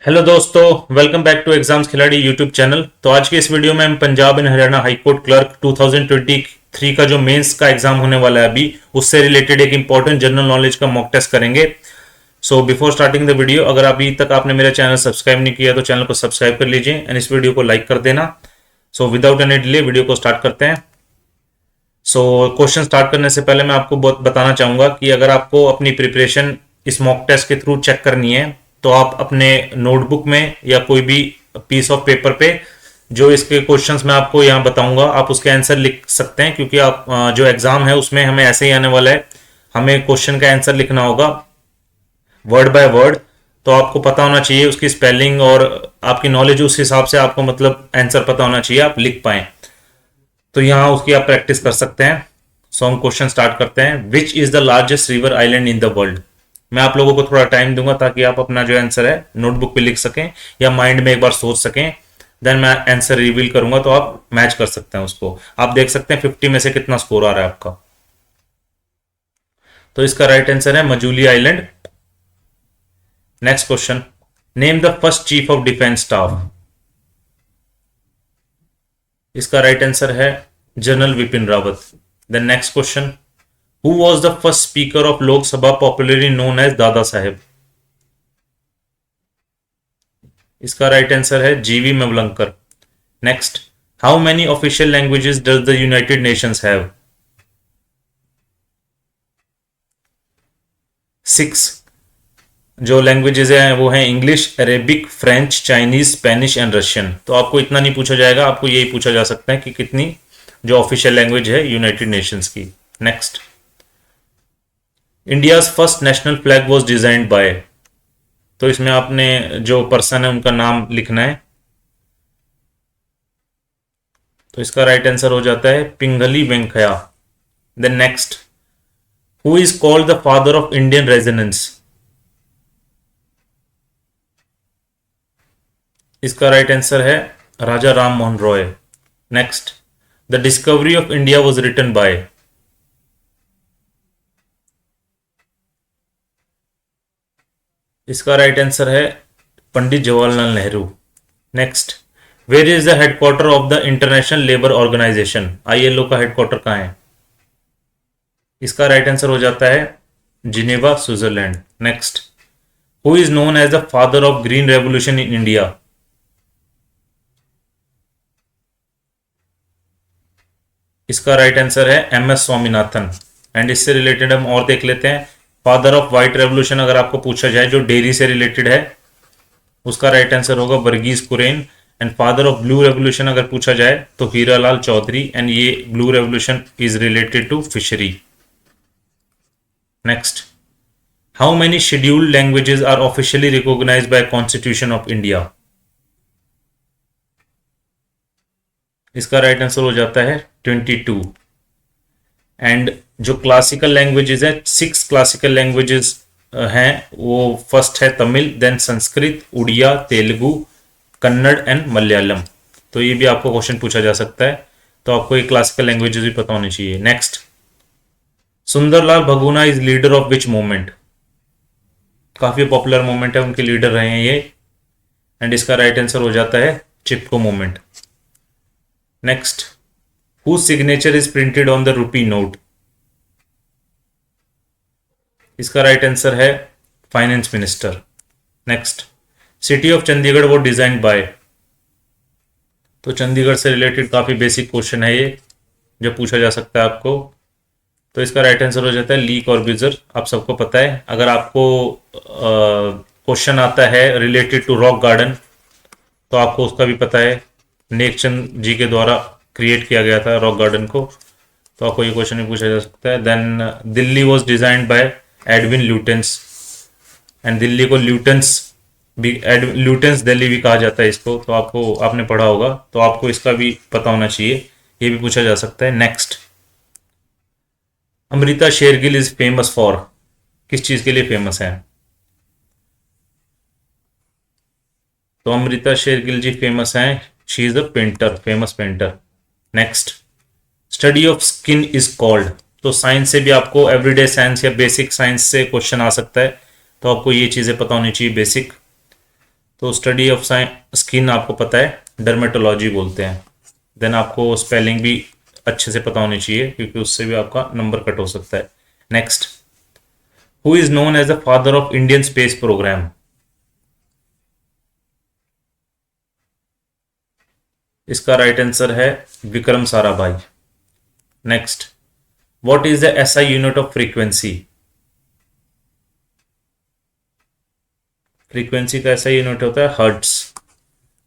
Hello दोस्तों, welcome back to exams खिलाड़ी YouTube channel. तो आज के इस वीडियो में हम Punjab and Haryana high court clerk 2023 का जो मेंस का एग्जाम होने वाला है अभी, उससे रिलेटेड एक इंपॉर्टेंट जनरल नॉलेज का मॉक टेस्ट करेंगे। So before starting the video, अगर अभी तक आपने मेरा चैनल सब्सक्राइब नहीं किया तो चैनल को सब्सक्राइब कर लीजिए एंड इस वीडियो को लाइक कर देना। So without any delay video को स्टार्ट करते हैं। सो क्वेश्चन स्टार्ट करने से पहले मैं आपको बहुत बताना चाहूंगा कि अगर आपको अपनी प्रिपरेशन इस मॉक टेस्ट के थ्रू चेक करनी है तो आप अपने नोटबुक में या कोई भी पीस ऑफ पेपर पे जो इसके क्वेश्चंस मैं आपको यहाँ बताऊंगा आप उसके आंसर लिख सकते हैं, क्योंकि आप जो एग्जाम है उसमें हमें ऐसे ही आने वाला है, हमें क्वेश्चन का आंसर लिखना होगा वर्ड बाय वर्ड। तो आपको पता होना चाहिए उसकी स्पेलिंग और आपकी नॉलेज उस हिसाब से आपको मतलब आंसर पता होना चाहिए, आप लिख पाए। तो यहाँ उसकी आप प्रैक्टिस कर सकते हैं। सो हम क्वेश्चन स्टार्ट करते हैं। विच is the largest river island in the world? मैं आप लोगों को थोड़ा टाइम दूंगा ताकि आप अपना जो आंसर है नोटबुक पे लिख सकें या माइंड में एक बार सोच सकें। देन मैं आंसर रिवील करूंगा तो आप मैच कर सकते हैं उसको। आप देख सकते हैं 50 में से कितना स्कोर आ रहा है आपका। तो इसका राइट आंसर है Majuli island. Next question, name the first chief of defence staff. इसका राइट आंसर है general Vipin Rawat. Then next question, who was the first speaker of Lok Sabha popularly known as Dada Saheb? इसका राइट आंसर है G V Mavalankar. Next, how many official languages does the united nations have? 6 जो languages हैं वो हैं English, Arabic, French, Chinese, Spanish and Russian. तो आपको इतना नहीं पूछा जाएगा, आपको यही पूछा जा सकता है कि कितनी जो ऑफिशियल लैंग्वेज है यूनाइटेड नेशंस की। Next, India's first national flag was designed bye. तो इसमें आपने जो पर्सन है उनका नाम लिखना है। तो इसका राइट आंसर हो जाता है Pingali Venkayya. Then next, who is called the father of Indian renaissance? इसका राइट आंसर है Raja Ram Mohan Roy. Next, the discovery of India was written by. इसका राइट आंसर है Pandit Jawaharlal Nehru. Next, where is the headquarter of the international labour organisation? ILO का headquarter कहाँ है? इसका right answer हो जाता है Geneva, Switzerland. Next, who is known as the father of green revolution in India? इसका राइट आंसर है MS स्वामीनाथन। एंड इससे रिलेटेड हम और देख लेते हैं। फादर ऑफ व्हाइट रेवोल्यूशन अगर आपको पूछा जाए जो डेयरी से रिलेटेड है, उसका राइट आंसर होगा Verghese Kurien. And father of blue revolution अगर पूछा जाए तो हीरालाल चौधरी। एंड ये blue revolution is related to fishery. Next, how many scheduled languages are officially recognised by constitution of India? इसका राइट आंसर हो जाता है 22। एंड जो क्लासिकल लैंग्वेजेस है, 6 क्लासिकल लैंग्वेजेस हैं, वो फर्स्ट है तमिल, देन संस्कृत, उड़िया, तेलुगु, कन्नड़ एंड मलयालम। तो ये भी आपको क्वेश्चन पूछा जा सकता है, तो आपको ये क्लासिकल लैंग्वेजेस भी पता होनी चाहिए। Next, Sunderlal Bahuguna is leader of which movement? काफी पॉपुलर मूवमेंट है, उनके लीडर रहे हैं ये। एंड इसका राइट आंसर हो जाता है Chipko movement. Next, whose signature is printed on the rupee note? इसका राइट आंसर है finance minister. Next, city of Chandigarh वो डिजाइन बाय। तो चंडीगढ़ से रिलेटेड काफी बेसिक क्वेश्चन है ये, जो पूछा जा सकता है आपको। तो इसका राइट आंसर हो जाता है ली कॉर्ब्यूजर। आप सबको पता है। अगर आपको क्वेश्चन आता है रिलेटेड टू रॉक गार्डन तो आपको उसका भी पता है, नेकचंद जी के द्वारा क्रिएट किया गया था रॉक गार्डन को। तो आपको ये क्वेश्चन भी पूछा जा सकता है। Then Delhi was designed by Edwin Lutyens. And Delhi को ल्यूटेंस दिल्ली भी कहा जाता है इसको। तो आपको आपने पढ़ा होगा, तो आपको इसका भी पता होना चाहिए, ये भी पूछा जा सकता है। Next, Amrita Shergil is famous for. किस चीज के लिए फेमस है? तो अमृता शेरगिल जी फेमस हैं, she is a painter, famous painter. Next, study of skin is called. तो साइंस से भी आपको एवरीडे साइंस या बेसिक साइंस से क्वेश्चन आ सकता है, तो आपको ये चीजें पता होनी चाहिए बेसिक। तो स्टडी ऑफ स्किन आपको पता है डर्मेटोलॉजी बोलते हैं। देन आपको स्पेलिंग भी अच्छे से पता होनी चाहिए क्योंकि उससे भी आपका नंबर कट हो सकता है। Next, who is known as the father of Indian space programme? इसका राइट आंसर है Vikram Sarabhai. Next, what is the SI unit of frequency? Frequency का ऐसा यूनिट होता है हर्ट्स।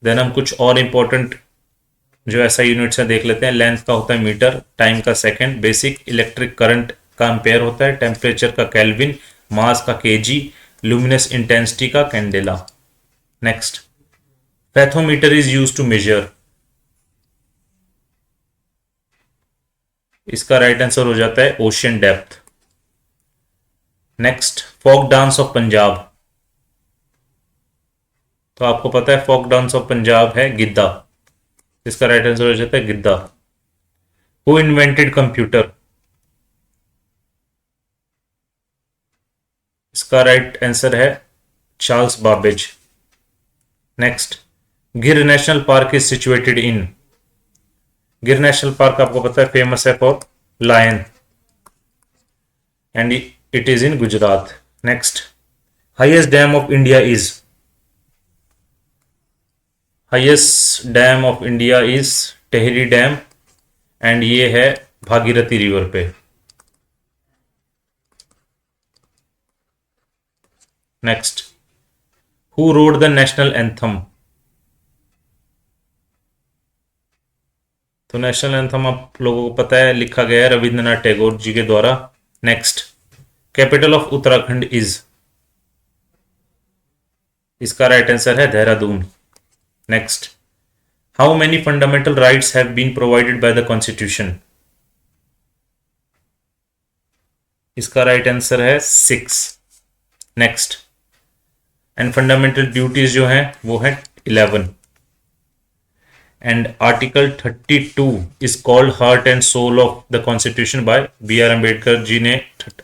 देन हम कुछ और इंपॉर्टेंट जो ऐसा यूनिट्स हैं देख लेते हैं। लेंथ का होता है मीटर, टाइम का सेकंड, बेसिक इलेक्ट्रिक करंट का एम्पेयर होता है, टेम्परेचर का केल्विन, मास का केजी, लुमिनस इंटेंसिटी का candela. Next, fathometer is use to measure. इसका राइट आंसर हो जाता है ocean depth. Next, folk dance of Punjab. तो आपको पता है फोक डांस ऑफ पंजाब है गिद्दा। इसका राइट आंसर हो जाता है गिद्दा। Who invented computer? इसका राइट आंसर है Charles Babbage. Next, Gir national park is situated in. Gir national park आपको पता है फेमस है for lion and it is in Gujarat. Next, highest dam of India is. Highest dam of India is Tehri dam and ये है Bhagirathi river पे। Next, who wrote the national anthem? तो national anthem आप लोगों को पता है लिखा गया है रविंद्रनाथ टैगोर जी के द्वारा। Next, capital of Uttarakhand is. इसका राइट आंसर है Dehradun. Next, how many fundamental rights have been provided by the constitution? इसका राइट आंसर है 6। नेक्स्ट, एंड फंडामेंटल ड्यूटीज जो हैं वो है 11 and article 32 is called heart and soul of the constitution by B R. Ambedkar ji ने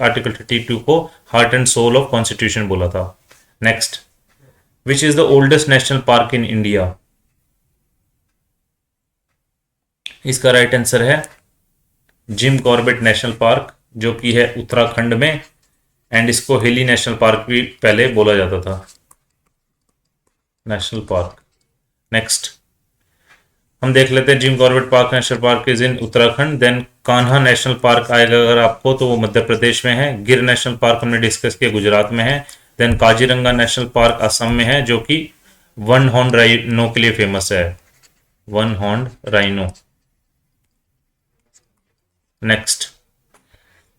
article 32 को heart and soul of constitution बोला था। Next, which is the oldest national park in India? इसका right answer है जिम कॉर्बेट नेशनल पार्क जो कि है उत्तराखंड में एंड इसको हिली नेशनल पार्क भी पहले बोला जाता था नेशनल पार्क। नेक्स्ट, हम देख लेते हैं Jim Corbett park national park is in Uttarakhand. Then Kanha national park आएगा अगर आपको तो वो मध्य प्रदेश में है। गिर नेशनल पार्क हमने डिस्कस किया गुजरात में है। Then Kaziranga national park Assam में है जो कि वन हॉर्न राइनो के लिए फेमस है। One horn rhino. Next,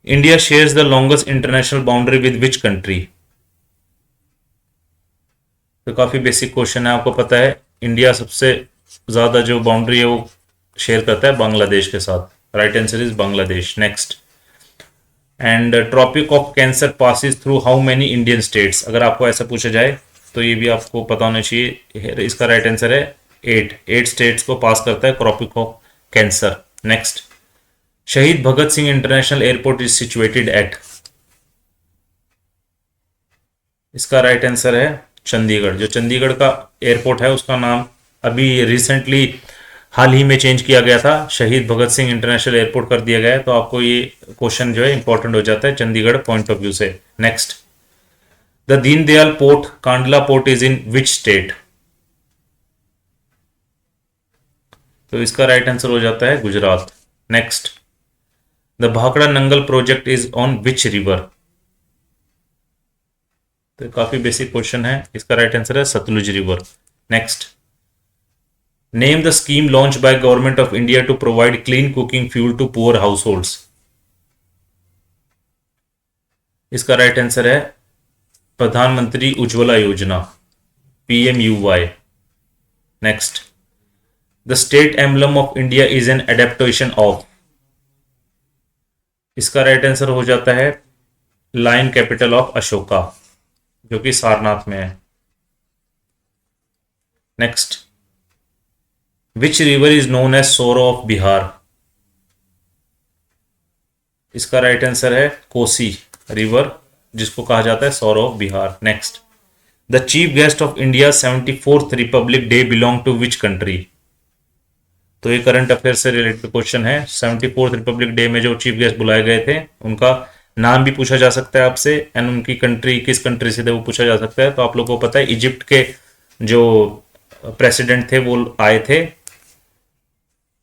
India shares the longest international boundary with which country? तो काफी बेसिक क्वेश्चन है। आपको पता है इंडिया सबसे ज्यादा जो बाउंड्री है वो शेयर करता है बांग्लादेश के साथ। Right answer is Bangladesh. Next, and tropic of cancer passes through how many Indian states? अगर आपको ऐसा पूछा जाए तो ये भी आपको पता होना चाहिए। इसका राइट आंसर है 8 स्टेट्स को पास करता है tropic of cancer. Next, Shaheed Bhagat Singh international airport is situated at. इसका राइट आंसर है चंडीगढ़। जो चंडीगढ़ का एयरपोर्ट है उसका नाम अभी रिसेंटली हाल ही में चेंज किया गया था, शहीद भगत सिंह इंटरनेशनल एयरपोर्ट कर दिया गया है। तो आपको ये क्वेश्चन जो है इंपॉर्टेंट हो जाता है चंडीगढ़ पॉइंट ऑफ व्यू से। Next, the Deendayal port Kandla port is in which state? तो इसका राइट आंसर हो जाता है Gujarat. Next, the Bhakra Nangal project is on which river? तो काफी बेसिक क्वेश्चन है। इसका राइट आंसर है Sutlej river. Next, name the scheme launch by government of India to provide clean cooking fuel to poor households? इसका right answer है प्रधानमंत्री उज्ज्वला योजना, PMUY। Next, the state emblem of India is an adaptation of? इसका right answer हो जाता है lion capital of Ashoka जो कि सारनाथ में है। Next, which river is known as sorrow of Bihar? इसका राइट आंसर है कोसी रिवर जिसको कहा जाता है sorrow of Bihar. Next, the chief guest of India 74th republic day belong to which country. तो ये करंट अफेयर से रिलेटेड क्वेश्चन है। 74th रिपब्लिक डे में जो चीफ गेस्ट बुलाए गए थे उनका नाम भी पूछा जा सकता है आपसे, एंड उनकी कंट्री किस कंट्री से थे वो पूछा जा सकता है। तो आप लोगों को पता है इजिप्ट के जो प्रेसिडेंट थे वो आए थे,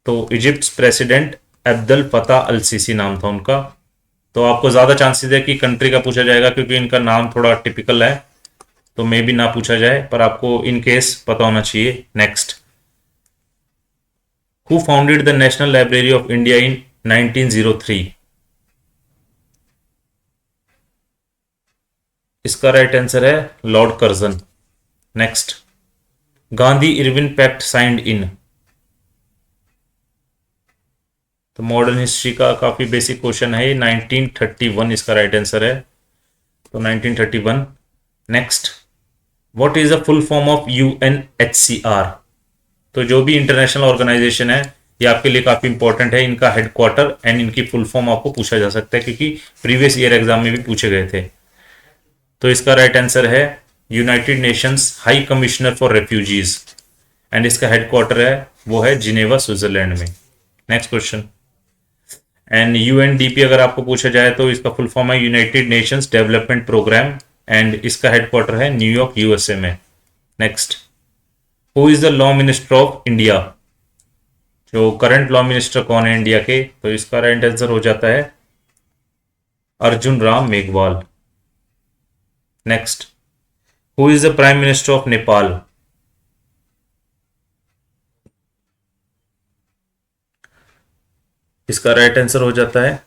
तो इजिप्ट प्रेसिडेंट अब्दुल फतह अल सीसी नाम था उनका। तो आपको ज्यादा चांसेस है कि कंट्री का पूछा जाएगा क्योंकि इनका नाम थोड़ा टिपिकल है, तो मे भी ना पूछा जाए, पर आपको इन केस पता होना चाहिए। Next, who founded the national library of India in 1903। इसका राइट आंसर है lord Curzon. Next, Gandhi Irwin pact signed in. तो मॉडर्न हिस्ट्री का काफी बेसिक क्वेश्चन है ये, 1931 इसका राइट आंसर है, तो 1931। Next, what is the full form of UNHCR। तो जो भी इंटरनेशनल ऑर्गेनाइजेशन है ये आपके लिए काफी इंपॉर्टेंट है, इनका हेडक्वार्टर एंड इनकी फुल फॉर्म आपको पूछा जा सकता है क्योंकि प्रीवियस ईयर एग्जाम में भी पूछे गए थे। तो इसका राइट आंसर है united nations high commissioner for refugees, and इसका हेडक्वार्टर है वो है जिनेवा स्विट्जरलैंड में। नेक्स्ट क्वेश्चन, एंड UNDP अगर आपको पूछा जाए तो इसका फुल फॉर्म है united nations development programme, and इसका हेडक्वार्टर है न्यूयॉर्क USA में। Next, who is the law minister of India. जो करंट लॉ मिनिस्टर कौन है इंडिया के, तो इसका राइट आंसर हो जाता है Arjun Ram Meghwal. Next, who is the prime minister of Nepal. इसका राइट आंसर हो जाता है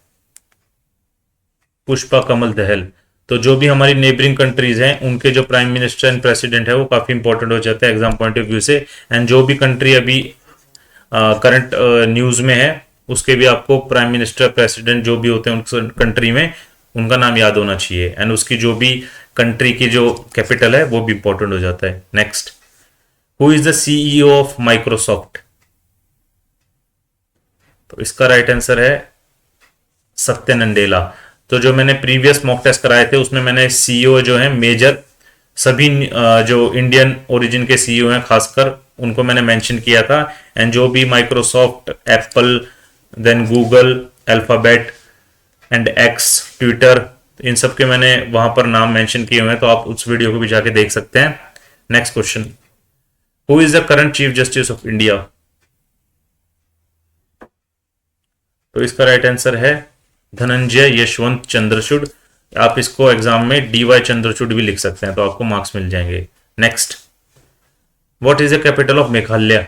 पुष्पा कमल दहल। तो जो भी हमारी नेबरिंग कंट्रीज हैं उनके जो प्राइम मिनिस्टर एंड प्रेसिडेंट है वो काफी इंपॉर्टेंट हो जाता है एग्जाम पॉइंट ऑफ व्यू से, एंड जो भी कंट्री अभी करंट न्यूज में है उसके भी आपको प्राइम मिनिस्टर प्रेसिडेंट जो भी होते हैं उन कंट्री में उनका नाम याद होना चाहिए, एंड उसकी जो भी कंट्री की जो कैपिटल है वो भी इंपॉर्टेंट हो जाता है। Next, who is the CEO of Microsoft. तो इसका राइट आंसर है सत्य नंडेला। तो जो मैंने प्रीवियस मॉक टेस्ट कराए थे उसमें मैंने CEO जो है मेजर सभी जो इंडियन ओरिजिन के CEO हैं खासकर उनको मैंने मेंशन किया था, एंड जो भी Microsoft, Apple, then Google, Alphabet and X, Twitter, इन सब के मैंने वहां पर नाम मेंशन किए हुए हैं, तो आप उस वीडियो को भी जाके देख सकते हैं। Next question, who is the current chief justice of India. तो इसका राइट आंसर है धनंजय यशवंत चंद्रचूड़। आप इसको एग्जाम में DY चंद्रचूड़ भी लिख सकते हैं तो आपको मार्क्स मिल जाएंगे। Next, what is the capital of Meghalaya.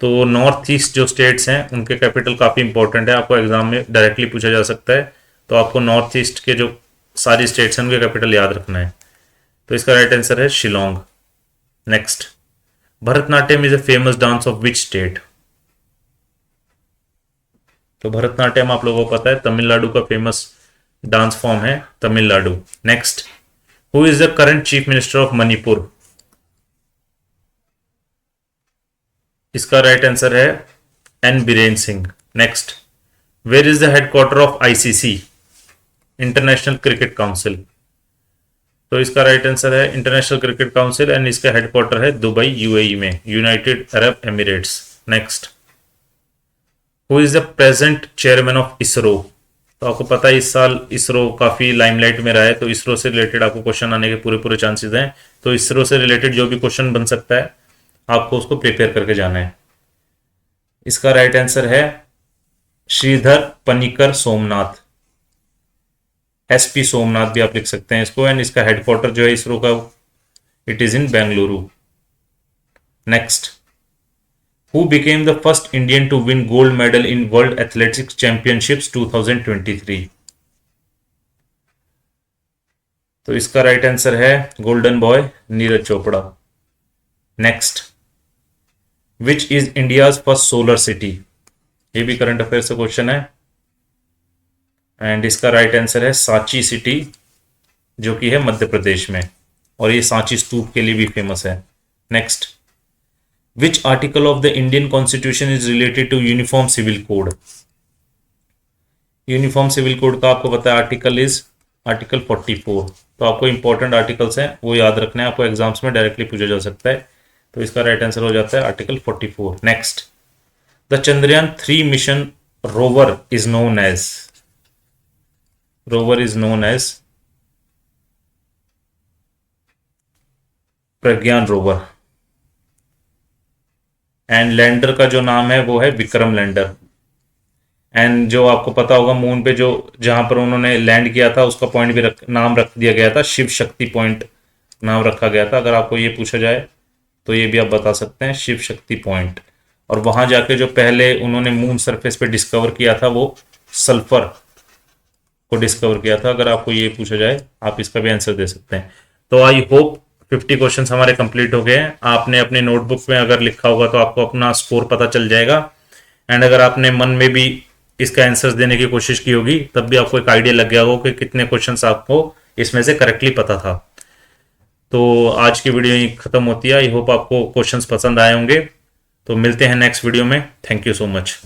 तो नॉर्थ ईस्ट जो स्टेट्स हैं उनके कैपिटल काफी इंपॉर्टेंट है, आपको एग्जाम में डायरेक्टली पूछा जा सकता है, तो आपको नॉर्थ ईस्ट के जो सारी स्टेट्स हैं उनके कैपिटल याद रखना है। तो इसका राइट आंसर है Shillong. Next, Bharatanatyam is a famous dance of which state. तो भरतनाट्यम आप लोगों को पता है तमिलनाडु का फेमस डांस फॉर्म है Tamil Nadu. Next, who is the current chief minister of Manipur. इसका राइट आंसर है N Biren Singh. Next, where is the headquarter of ICC, international cricket council. तो इसका राइट आंसर है इंटरनेशनल क्रिकेट काउंसिल, एंड इसका हेडक्वार्टर है Dubai UAE में, united Arab emirates. Next, who is the present chairman of ISRO. तो आपको पता है इस साल इसरो काफी लाइमलाइट में रहा है, तो इसरो से रिलेटेड आपको क्वेश्चन आने के पूरे चांसेस हैं, तो इसरो से रिलेटेड जो भी क्वेश्चन बन सकता है आपको उसको प्रिपेयर करके जाना है। इसका राइट आंसर है श्रीधर पनिकर सोमनाथ, SP सोमनाथ भी आप लिख सकते हैं इसको, एंड इसका हेडक्वार्टर जो है इसरो का it is in Bengaluru. Next, who became the first Indian to win gold medal in world athletics championships 2023। तो इसका राइट आंसर है golden boy Neeraj Chopra. Next, which is India's first solar city. ये भी करंट अफेयर से question है, and इसका right answer है Sanchi city जो कि है मध्य प्रदेश में, और ये सांची स्तूप के लिए भी फेमस है। Next, which article of the Indian constitution is related to uniform civil code. Uniform civil code का आपको पता है आर्टिकल इज आर्टिकल 44। तो आपको इंपॉर्टेंट आर्टिकल्स हैं वो याद रखना है, आपको एग्जाम्स में डायरेक्टली पूछा जा सकता है। तो इसका राइट आंसर हो जाता है article 44। Next, the Chandrayaan 3 mission rover is known as, rover is known as Pragyan rover, and lander का जो नाम है वो है विक्रम लैंडर। एंड जो आपको पता होगा मून पे जो जहां पर उन्होंने लैंड किया था उसका पॉइंट भी नाम रख दिया गया था, शिव शक्ति पॉइंट नाम रखा गया था। अगर आपको ये पूछा जाए तो ये भी आप बता सकते हैं, शिव शक्ति पॉइंट। और वहां जाके जो पहले उन्होंने मून सरफेस पे डिस्कवर किया था वो सल्फर को डिस्कवर किया था। अगर आपको ये पूछा जाए आप इसका भी आंसर दे सकते हैं। तो आई होप 50 क्वेश्चन हमारे कंप्लीट हो गए हैं। आपने अपने नोटबुक में अगर लिखा होगा तो आपको अपना स्कोर पता चल जाएगा। एंड अगर आपने मन में भी इसका आंसर्स देने की कोशिश की होगी तब भी आपको एक आइडिया लग गया होगा कि कितने क्वेश्चंस आपको इसमें से करेक्टली पता था। तो आज की वीडियो यहीं खत्म होती है। आई होप आपको क्वेश्चंस पसंद आए होंगे। तो मिलते हैं नेक्स्ट वीडियो में। Thank you so much.